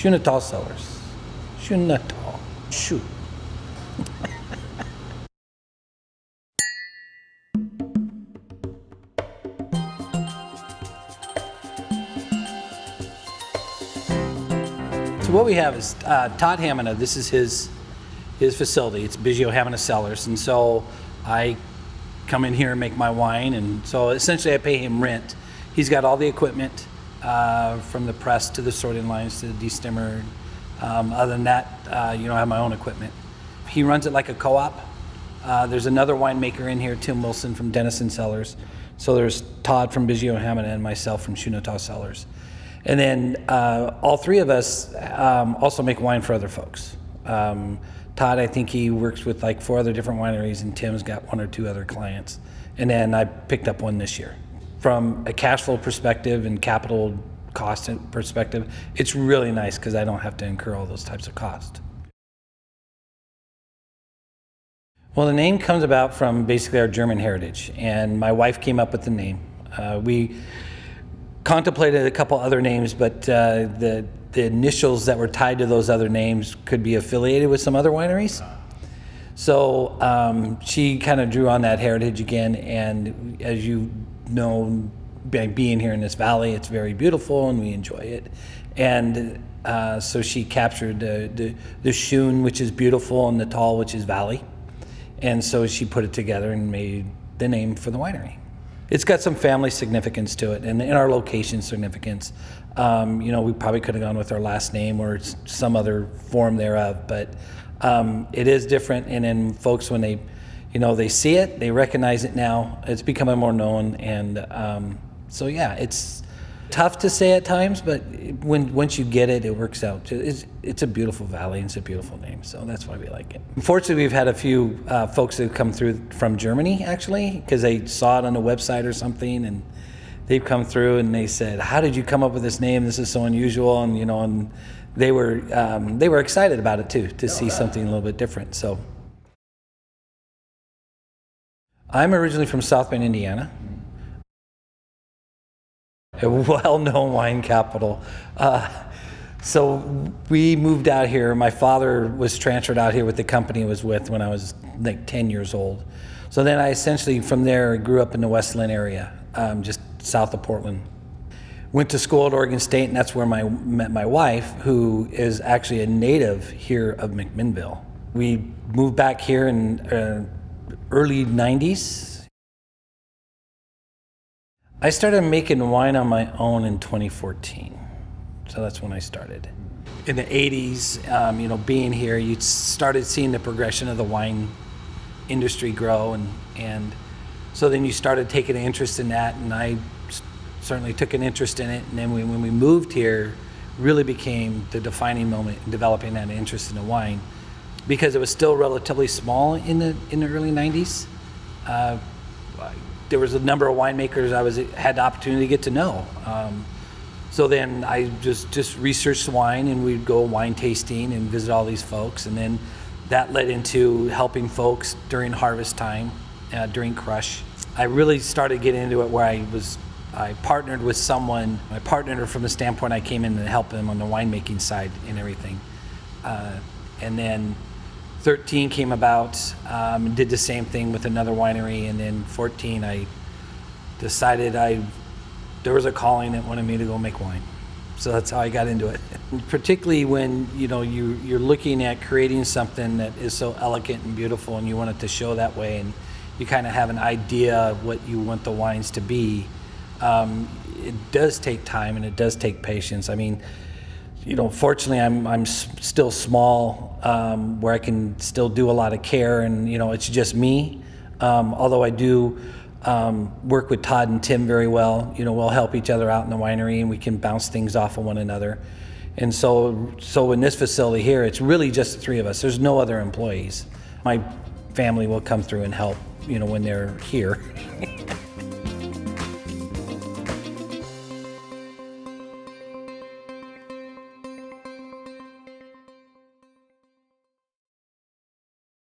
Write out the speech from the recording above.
Schonetal Cellars. Schonetal. Shoot. So what we have is Todd Hamina. This is his facility. It's Biggio Hamina Cellars, and so I come in here and make my wine, and so essentially I pay him rent. He's got all the equipment from the press to the sorting lines to the destimmer. Other than that, I have my own equipment. He runs it like a co-op. There's another winemaker in here, Tim Wilson from Denison Cellars. So there's Todd from Biggio Hamina and myself from Schonetal Cellars. And then all three of us also make wine for other folks. Todd, I think he works with like 4 other different wineries, and Tim's got 1 or 2 other clients. And then I picked up one this year. From a cash flow perspective and capital cost perspective, it's really nice because I don't have to incur all those types of costs. Well, the name comes about from basically our German heritage, and my wife came up with the name. We contemplated a couple other names, but the initials that were tied to those other names could be affiliated with some other wineries. So she kind of drew on that heritage again, and as you know, by being here in this valley, it's very beautiful and we enjoy it. And so she captured the Schoen, which is beautiful, and the Tal, which is valley. And so she put it together and made the name for the winery. It's got some family significance to it, and in our location significance. We probably could have gone with our last name or some other form thereof, but it is different. And then folks, when they see it, they recognize it now. It's becoming more known, and so yeah, it's tough to say at times, but once you get it, it works out. It's a beautiful valley, and it's a beautiful name, so that's why we like it. Unfortunately, we've had a few folks that have come through from Germany, actually, because they saw it on the website or something, and they've come through and they said, "How did you come up with this name? This is so unusual," and they were excited about it too, to see something a little bit different. So, I'm originally from South Bend, Indiana. A well-known wine capital. So we moved out here. My father was transferred out here with the company I was with when I was like 10 years old. So then I essentially, from there, grew up in the West Linn area, just south of Portland. Went to school at Oregon State, and that's where I met my wife, who is actually a native here of McMinnville. We moved back here in early 90s. I started making wine on my own in 2014, so that's when I started. In the 80s, being here, you started seeing the progression of the wine industry grow, and so then you started taking an interest in that, and I certainly took an interest in it, and then when we moved here, really became the defining moment in developing that interest in the wine, because it was still relatively small in the early 90s. There was a number of winemakers I had the opportunity to get to know. So then I just researched wine, and we'd go wine tasting and visit all these folks, and then that led into helping folks during harvest time, during crush. I really started getting into it where I partnered with someone. I partnered from the standpoint I came in to help them on the winemaking side and everything. And then 13 came about, and did the same thing with another winery, and then 14 I decided there was a calling that wanted me to go make wine. So that's how I got into it. And particularly when you're looking at creating something that is so elegant and beautiful, and you want it to show that way, and you kind of have an idea of what you want the wines to be. It does take time, and it does take patience. I mean, fortunately, I'm still small, where I can still do a lot of care, and it's just me. Although I do work with Todd and Tim very well. We'll help each other out in the winery, and we can bounce things off of one another. And so in this facility here, it's really just the 3 of us. There's no other employees. My family will come through and help, when they're here.